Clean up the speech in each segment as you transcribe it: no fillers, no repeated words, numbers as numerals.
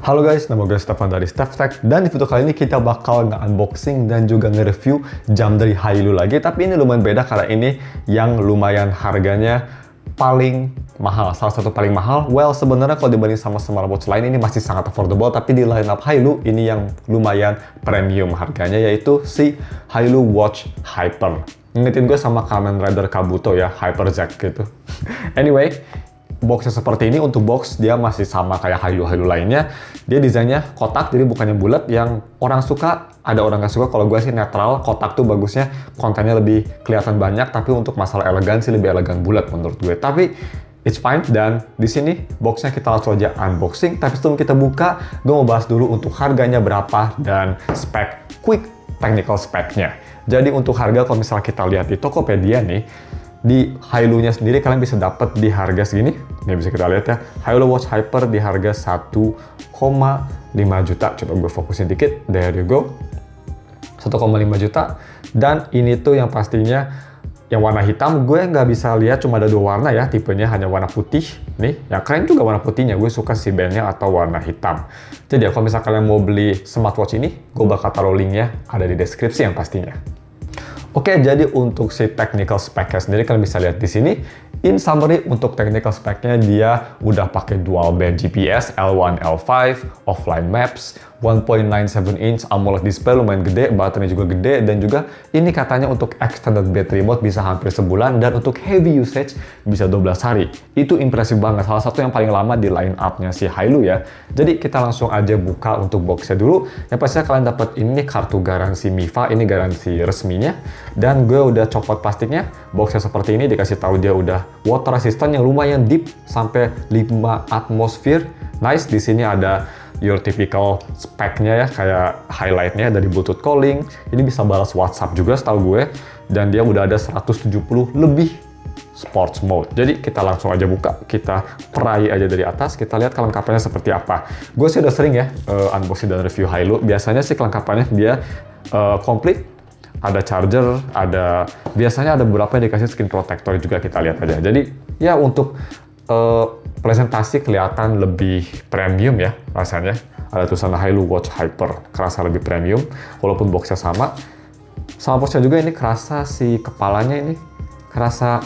Halo guys, nama gue Stefan dari StefTech, dan di video kali ini kita bakal nge-unboxing dan juga nge-review jam dari Hailu lagi. Tapi ini lumayan beda karena ini yang lumayan harganya paling mahal, salah satu paling mahal. Well, sebenarnya kalau dibanding sama smartwatch lain ini masih sangat affordable, tapi di lineup Hailu ini yang lumayan premium harganya, yaitu si Hailu Watch Hyper. Ngingetin gue sama Kamen Rider Kabuto ya, Hyper Zack gitu. Anyway, boxnya seperti ini. Untuk box dia masih sama kayak Hailu lainnya. Dia desainnya kotak, jadi bukannya bulat. Yang orang suka, ada orang nggak suka. Kalau gue sih netral. Kotak tuh bagusnya kontennya lebih kelihatan banyak. Tapi untuk masalah elegan sih lebih elegan bulat menurut gue. Tapi it's fine. Dan di sini boxnya kita langsung aja unboxing. Tapi sebelum kita buka, gue mau bahas dulu untuk harganya berapa dan quick technical speknya. Jadi untuk harga, kalau misalnya kita lihat di Tokopedia nih, di Hailu-nya sendiri kalian bisa dapat di harga segini. Ini bisa kita lihat ya, Hailu Watch Hyper di harga 1,5 juta. Coba gue fokusin dikit, there you go, 1,5 juta. Dan ini tuh yang pastinya yang warna hitam. Gue nggak bisa lihat, cuma ada dua warna ya, tipenya hanya warna putih. Nih, yang keren juga warna putihnya, gue suka si bandnya atau warna hitam. Jadi ya, kalau misalnya kalian mau beli smartwatch ini, gue bakal taruh linknya ada di deskripsi yang pastinya. Oke, jadi untuk si technical spec-nya sendiri kalian bisa lihat di sini. In summary, untuk technical spec-nya dia udah pakai dual band GPS, L1, L5, offline maps, 1.97 inch AMOLED display, lumayan gede, baterainya juga gede, dan juga ini katanya untuk extended battery mode bisa hampir sebulan, dan untuk heavy usage bisa 12 hari. Itu impresif banget, salah satu yang paling lama di line up-nya si Hailu ya. Jadi kita langsung aja buka untuk box-nya dulu. Yang pastinya kalian dapat ini kartu garansi MIFA, ini garansi resminya. Dan gue udah copot plastiknya, boxnya seperti ini, dikasih tahu dia udah water resistant yang lumayan deep sampai 5 atmosfer. Nice, di sini ada your typical spec-nya ya, kayak highlight-nya dari Bluetooth calling. Ini bisa balas WhatsApp juga setahu gue, dan dia udah ada 170 lebih sports mode. Jadi kita langsung aja buka, kita perai aja dari atas, kita lihat kelengkapannya seperti apa. Gue sih udah sering ya unboxing dan review Hailu. Biasanya sih kelengkapannya dia komplit. Ada charger, biasanya ada beberapa yang dikasih screen protector juga, kita lihat aja. Jadi ya untuk presentasi kelihatan lebih premium ya rasanya. Ada tulisan Hailu Watch Hyper, kerasa lebih premium walaupun boxnya sama. Sama boxnya juga ini kerasa si kepalanya ini kerasa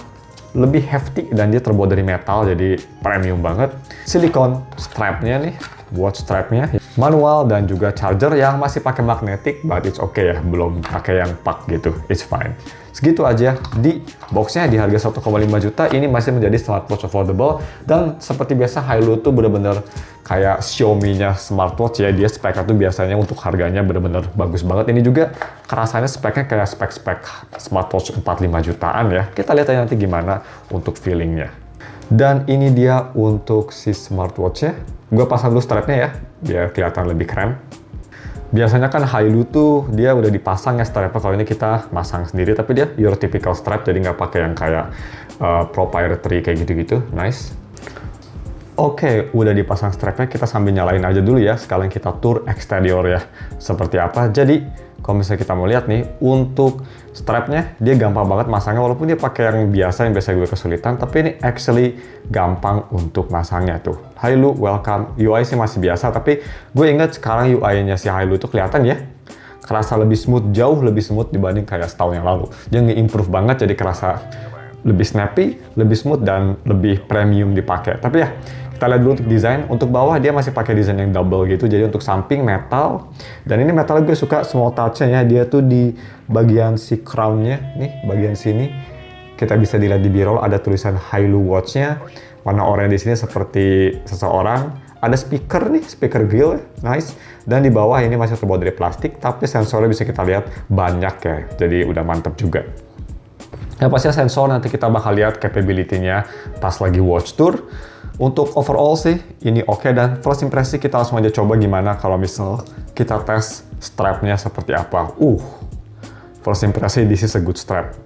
lebih hefty dan dia terbuat dari metal, jadi premium banget. Silikon strapnya nih, watch strapnya manual, dan juga charger yang masih pakai magnetic, but it's okay ya, belum pakai yang pak gitu, it's fine. Segitu aja di boxnya di harga 1,5 juta. Ini masih menjadi smartwatch affordable, dan seperti biasa Hailu tuh bener-bener kayak Xiaomi-nya smartwatch ya, dia speknya tuh biasanya untuk harganya bener-bener bagus banget. Ini juga kerasanya speknya kayak spek-spek smartwatch 4-5 jutaan ya. Kita lihat aja nanti gimana untuk feelingnya. Dan ini dia untuk si smartwatch-nya. Gue pasang dulu strapnya ya, biar kelihatan lebih keren. Biasanya kan Hailu tuh dia udah dipasang ya strapnya, kalau ini kita masang sendiri, tapi dia your typical strap, jadi nggak pakai yang kayak proprietary kayak gitu-gitu. Nice. Oke, udah dipasang strapnya, kita sambil nyalain aja dulu ya, sekalian kita tour eksterior ya, seperti apa. Jadi kalau misalnya kita mau lihat nih, untuk strapnya dia gampang banget masangnya, walaupun dia pakai yang biasa gue kesulitan, tapi ini actually gampang untuk masangnya tuh. Hailu welcome, UI sih masih biasa, tapi gue ingat sekarang UI-nya si Hailu tuh kelihatan ya, kerasa lebih smooth, jauh lebih smooth dibanding kayak setahun yang lalu. Dia nge-improve banget, jadi kerasa lebih snappy, lebih smooth, dan lebih premium dipakai. Tapi ya, kita lihat dulu untuk desain. Untuk bawah dia masih pakai desain yang double gitu, jadi untuk samping metal. Dan ini metal gue suka small touch-nya ya, dia tuh di bagian si crown-nya, nih bagian sini. Kita bisa dilihat di B-roll ada tulisan Hailu Watch-nya. Warna oranye di sini seperti seseorang. Ada speaker nih, speaker grill, nice. Dan di bawah ini masih terbuat dari plastik, tapi sensornya bisa kita lihat banyak ya, jadi udah mantep juga. Yang pastinya sensor nanti kita bakal lihat capability-nya pas lagi watch tour. Untuk overall sih ini oke, dan first impresi kita langsung aja coba gimana kalau misal kita tes strapnya seperti apa. First impresi, this is a good strap.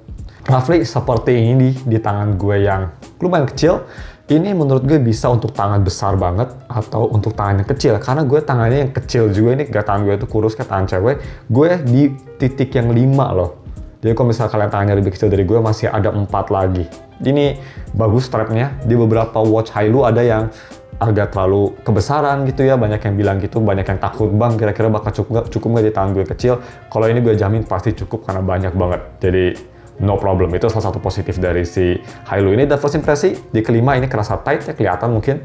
Roughly seperti ini di tangan gue yang lumayan kecil. Ini menurut gue bisa untuk tangan besar banget atau untuk tangan yang kecil, karena gue tangannya yang kecil juga, ini gak tangan gue itu kurus kayak tangan cewek. Gue di titik yang 5 loh. Jadi kalau misalnya kalian tangannya lebih kecil dari gue, masih ada 4 lagi. Ini bagus strapnya. Di beberapa watch Hailu ada yang agak terlalu kebesaran gitu ya, banyak yang bilang gitu, banyak yang takut, bang kira-kira bakal cukup nggak di tangan gue kecil. Kalau ini gue jamin pasti cukup karena banyak banget, jadi no problem. Itu salah satu positif dari si Hailu ini. Dan first impresi di kelima ini kerasa tight ya, kelihatan mungkin,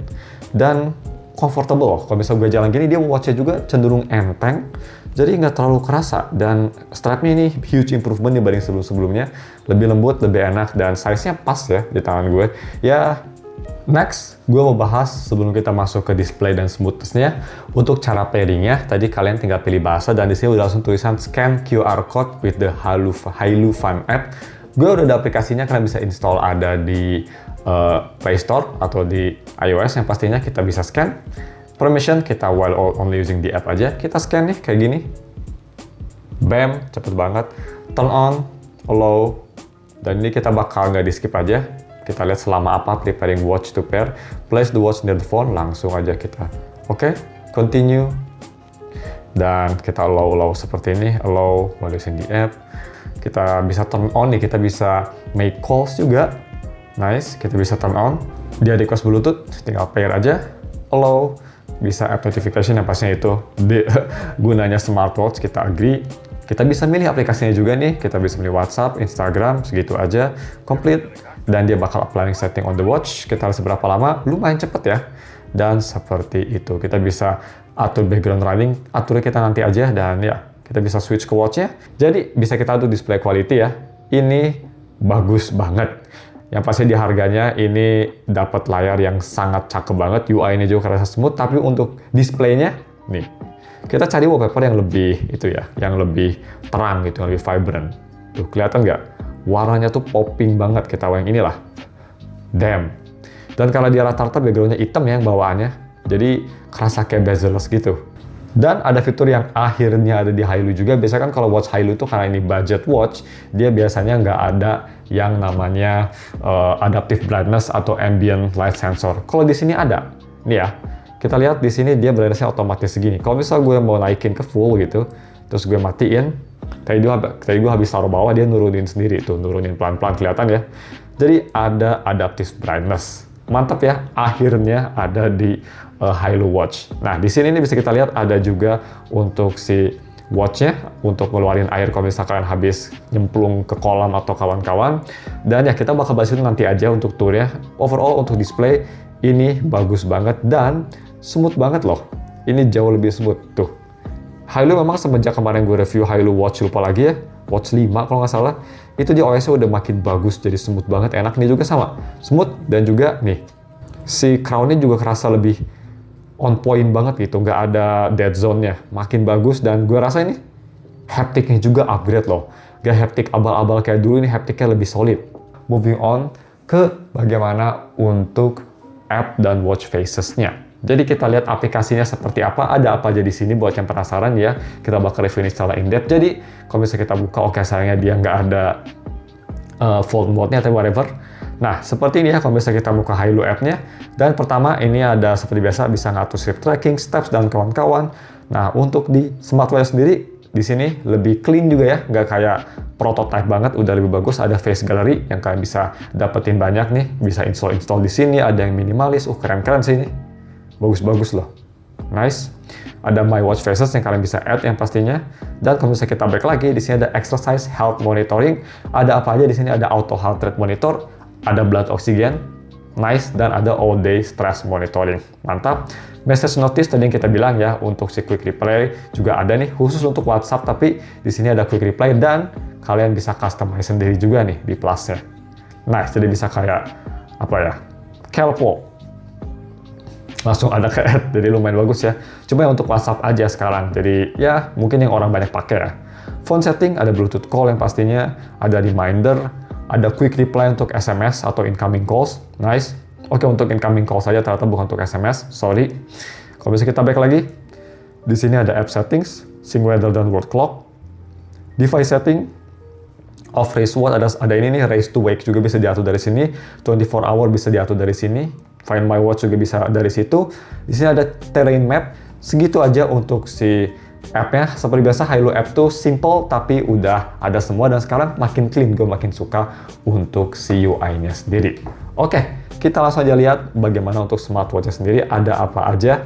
dan comfortable loh. Kalau misalnya gue jalan gini, dia watch-nya juga cenderung enteng, jadi nggak terlalu kerasa. Dan strapnya ini huge improvement dibanding sebelum-sebelumnya, lebih lembut, lebih enak, dan size-nya pas ya di tangan gue. Ya, next, gue mau bahas sebelum kita masuk ke display dan smoothness-nya. Untuk cara pairing-nya, tadi kalian tinggal pilih bahasa, dan di sini udah langsung tulisan scan QR code with the Hailu Fun app. Gue udah ada aplikasinya, kalian bisa install, ada di Play Store atau di iOS. Yang pastinya kita bisa scan. Permission kita while only using the app aja. Kita scan nih kayak gini. Bam, cepet banget. Turn on, allow, dan ini kita bakal nggak di skip aja. Kita lihat selama apa preparing watch to pair. Place the watch near the phone, langsung aja kita. Oke, continue. Dan kita allow seperti ini, allow while using the app. Kita bisa turn on nih, kita bisa make calls juga. Nice, kita bisa turn on. Dia request Bluetooth, tinggal pair aja. Allow, bisa app notification yang pastinya itu gunanya smartwatch, kita agree. Kita bisa milih aplikasinya juga nih, kita bisa milih WhatsApp, Instagram, segitu aja, complete. Dan dia bakal applying setting on the watch, kita harus berapa lama, lumayan cepet ya. Dan seperti itu, kita bisa atur background running, atur kita nanti aja, dan ya, kita bisa switch ke watch-nya. Jadi, bisa kita atur display quality ya. Ini bagus banget. Yang pasti di harganya ini dapat layar yang sangat cakep banget, UI-nya juga kerasa smooth, tapi untuk display-nya, nih, kita cari wallpaper yang lebih itu ya, yang lebih terang gitu, yang lebih vibrant. Tuh, kelihatan nggak? Warnanya tuh popping banget, kita yang inilah. Damn. Dan kalau dia rata-rata background-nya hitam ya yang bawaannya, jadi kerasa kayak bezel-less gitu. Dan ada fitur yang akhirnya ada di Hailu juga. Biasanya kan kalau watch Hailu tuh karena ini budget watch, dia biasanya nggak ada yang namanya adaptive brightness atau ambient light sensor. Kalau di sini ada. Nih ya, kita lihat di sini dia brightness-nya otomatis segini. Kalau misal gue mau naikin ke full gitu, terus gue matiin, tadi gue habis taruh bawah, dia nurunin sendiri tuh, nurunin pelan-pelan, kelihatan ya. Jadi ada adaptive brightness. Mantap ya, akhirnya ada di Hailu Watch. Nah, di sini bisa kita lihat ada juga untuk si watch-nya, untuk ngeluarin air kalau misalkan kalian habis nyemplung ke kolam atau kawan-kawan. Dan ya, kita bakal bahas itu nanti aja untuk tour-nya. Overall, untuk display, ini bagus banget dan smooth banget loh. Ini jauh lebih smooth, tuh. Hailu memang semenjak kemarin gue review Hailu Watch, lupa lagi ya, Watch 5 kalau nggak salah, itu di OS-nya udah makin bagus, jadi smooth banget, enak. Nih juga sama, smooth, dan juga nih, si crown-nya juga kerasa lebih on point banget gitu, nggak ada dead zone-nya, makin bagus. Dan gue rasa ini haptic-nya juga upgrade loh, gak haptic abal-abal kayak dulu, ini haptic-nya lebih solid. Moving on ke bagaimana untuk app dan watch faces-nya. Jadi kita lihat aplikasinya seperti apa, ada apa aja di sini buat yang penasaran ya. Kita bakal review ini secara in-depth. Jadi kalau misalnya kita buka, oke, sayangnya dia nggak ada fold mode-nya atau whatever. Nah, seperti ini ya kalau misalnya kita buka Hailu app-nya. Dan pertama ini ada seperti biasa bisa ngatur sleep tracking, steps, dan kawan-kawan. Nah, untuk di smartwatch sendiri, di sini lebih clean juga ya, nggak kayak prototype banget, udah lebih bagus. Ada face gallery yang kalian bisa dapetin banyak nih, bisa install di sini. Ada yang minimalis, keren-keren sih ini. Bagus-bagus loh, nice. Ada My Watch Faces yang kalian bisa add yang pastinya. Dan kalau misalnya kita back lagi, di sini ada exercise health monitoring. Ada apa aja di sini? Ada auto heart rate monitor, ada blood oxygen, nice, dan ada all day stress monitoring. Mantap. Message notice tadi yang kita bilang ya, untuk si quick reply juga ada nih, khusus untuk WhatsApp, tapi di sini ada quick reply dan kalian bisa customize sendiri juga nih di plusnya. Nice, jadi bisa kayak apa ya? Kelpo. Langsung ada ke add, jadi lumayan bagus ya. Cuma untuk WhatsApp aja sekarang, jadi ya mungkin yang orang banyak pakai ya. Phone setting, ada Bluetooth call yang pastinya, ada reminder, ada quick reply untuk SMS atau incoming calls, nice. Oke, untuk incoming calls saja, ternyata bukan untuk SMS, sorry. Kalau bisa kita back lagi, di sini ada app settings, sync weather dan world clock, device setting, off race watch, ada ini nih, race to wake juga bisa diatur dari sini, 24 hour bisa diatur dari sini. Find My Watch juga bisa dari situ. Di sini ada terrain map. Segitu aja untuk si app-nya. Seperti biasa, Hailu app tuh simple tapi udah ada semua, dan sekarang makin clean. Gue makin suka untuk si UI-nya sendiri. Oke, kita langsung aja lihat bagaimana untuk smartwatch sendiri ada apa aja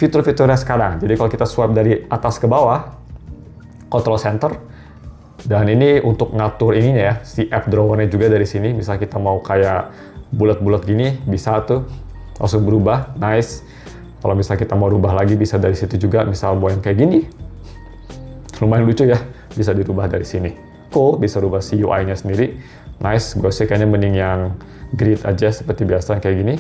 fitur-fiturnya sekarang. Jadi kalau kita swipe dari atas ke bawah, control center, dan ini untuk ngatur ininya ya, si app drawernya juga dari sini. Misal kita mau kayak bulat-bulat gini, bisa tuh langsung berubah, nice. Kalau misal kita mau rubah lagi bisa dari situ juga, misal mau yang kayak gini, lumayan lucu ya, bisa dirubah dari sini. Cool, bisa rubah si UI-nya sendiri, nice. Gue sih kayaknya mending yang grid aja seperti biasa kayak gini.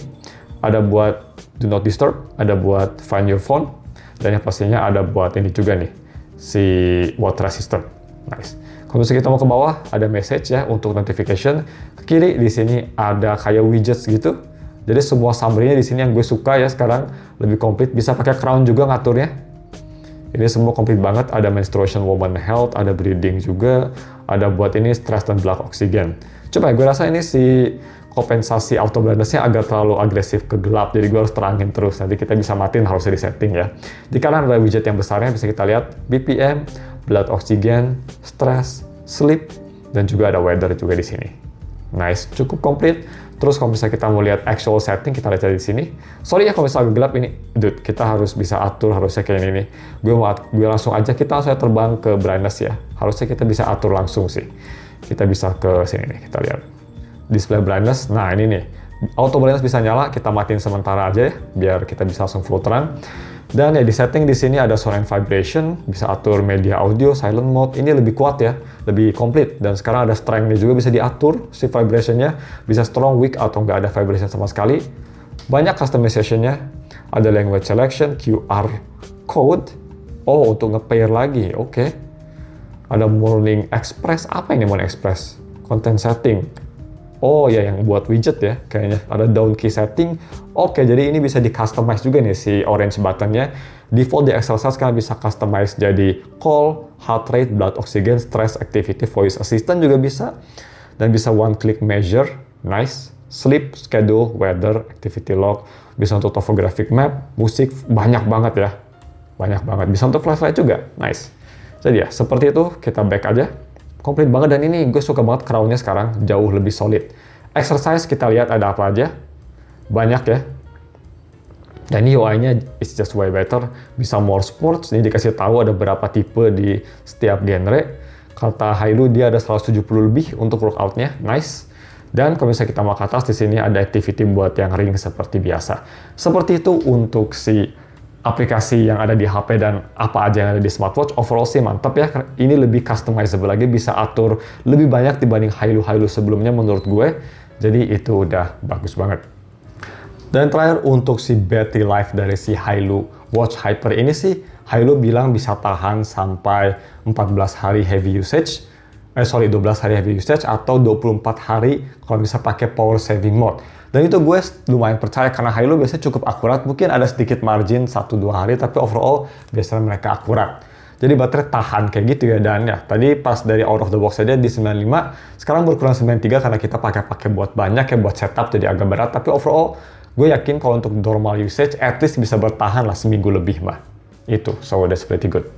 Ada buat do not disturb, ada buat find your phone, dan yang pastinya ada buat ini juga nih, si water resistant, nice. Kalau misalnya kita mau ke bawah, ada message ya untuk notification. Ke kiri di sini ada kayak widgets gitu. Jadi semua summary-nya di sini yang gue suka ya sekarang, lebih komplit. Bisa pakai crown juga ngaturnya. Ini semua komplit banget. Ada menstruation woman health, ada breathing juga, ada buat ini stress dan blood oxygen. Coba gue rasa ini si kompensasi auto brightness-nya agak terlalu agresif ke gelap, jadi gue harus terangin terus. Nanti kita bisa matiin, harusnya di setting ya. Di kanan ada widget yang besarnya, bisa kita lihat BPM, blood oxygen, stress, sleep, dan juga ada weather juga di sini. Nice, cukup komplit. Terus kalau misalnya kita mau lihat actual setting, kita lihat di sini. Sorry ya kalau misalnya agak gelap ini, dude, kita harus bisa atur, harusnya kayak ini nih. Gue langsung aja, kita langsung terbang ke brightness ya. Harusnya kita bisa atur langsung sih. Kita bisa ke sini nih, kita lihat. Display brightness, nah ini nih. Auto brightness bisa nyala, kita matiin sementara aja ya, biar kita bisa langsung full terang. Dan ya di setting di sini ada sound and vibration, bisa atur media audio, silent mode, ini lebih kuat ya, lebih komplit. Dan sekarang ada strength-nya juga bisa diatur, si vibration-nya, bisa strong, weak, atau nggak ada vibration sama sekali. Banyak customization-nya, ada language selection, QR code, oh untuk nge-pair lagi, oke. Ada morning express, apa ini morning express? Content setting. Oh ya, yang buat widget ya, kayaknya. Ada down key setting. Oke, jadi ini bisa di-customize juga nih si orange button-nya. Default di Excelsior sekarang bisa customize jadi call, heart rate, blood oxygen, stress, activity, voice assistant juga bisa. Dan bisa one click measure, nice. Sleep, schedule, weather, activity log. Bisa untuk topographic map, musik, banyak banget ya. Banyak banget. Bisa untuk flashlight juga, nice. Jadi ya, seperti itu, kita back aja. Komplit banget, dan ini gue suka banget crown-nya sekarang, jauh lebih solid. Exercise kita lihat ada apa aja. Banyak ya. Dan ini UI-nya is just way better. Bisa more sports, ini dikasih tahu ada berapa tipe di setiap genre. Kata Hailu dia ada 170 lebih untuk workout-nya, nice. Dan kalau misalnya kita mau ke atas, di sini ada activity buat yang ring seperti biasa. Seperti itu untuk si aplikasi yang ada di HP dan apa aja yang ada di smartwatch. Overall sih mantap ya, ini lebih customizable lagi, bisa atur lebih banyak dibanding Hailu sebelumnya menurut gue. Jadi itu udah bagus banget. Dan terakhir untuk si battery life dari si Hailu Watch Hyper ini sih, Hailu bilang bisa tahan sampai 14 hari heavy usage. 12 hari heavy usage atau 24 hari kalau bisa pakai power saving mode. Dan itu gue lumayan percaya karena Hailu biasanya cukup akurat. Mungkin ada sedikit margin 1-2 hari, tapi overall biasanya mereka akurat. Jadi baterai tahan kayak gitu ya. Dan ya tadi pas dari out of the box aja di 95, sekarang berkurang 93 karena kita pakai buat banyak ya, buat setup jadi agak berat. Tapi overall gue yakin kalau untuk normal usage at least bisa bertahan lah seminggu lebih mah. Itu, so that's pretty good.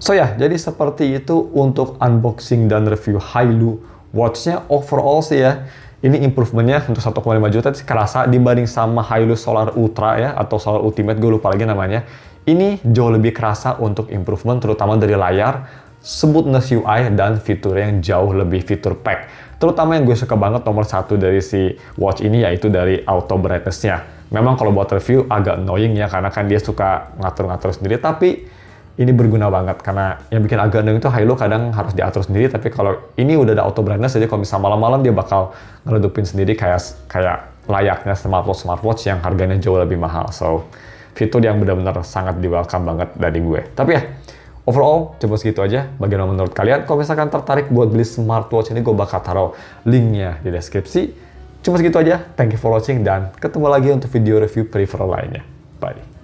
So ya, jadi seperti itu untuk unboxing dan review Hailu Watch-nya. Overall sih ya, ini improvementnya untuk 1,5 juta sih kerasa dibanding sama Hailu Solar Ultra ya, atau Solar Ultimate, gue lupa lagi namanya. Ini jauh lebih kerasa untuk improvement, terutama dari layar, smoothness UI, dan fitur yang jauh lebih fitur pack. Terutama yang gue suka banget nomor satu dari si watch ini, yaitu dari auto brightness-nya. Memang kalau buat review agak annoying ya, karena kan dia suka ngatur-ngatur sendiri, tapi ini berguna banget, karena yang bikin agak annoying itu Hailu kadang harus diatur sendiri, tapi kalau ini udah ada auto brightness, jadi kalau misalnya malam-malam dia bakal ngeredupin sendiri kayak layaknya smartwatch yang harganya jauh lebih mahal. So, fitur yang benar-benar sangat di-welcome banget dari gue. Tapi ya, overall, coba segitu aja. Bagaimana menurut kalian? Kalau misalkan tertarik buat beli smartwatch ini, gue bakal taruh linknya di deskripsi. Cuma segitu aja. Thank you for watching, dan ketemu lagi untuk video review peripheral lainnya. Bye.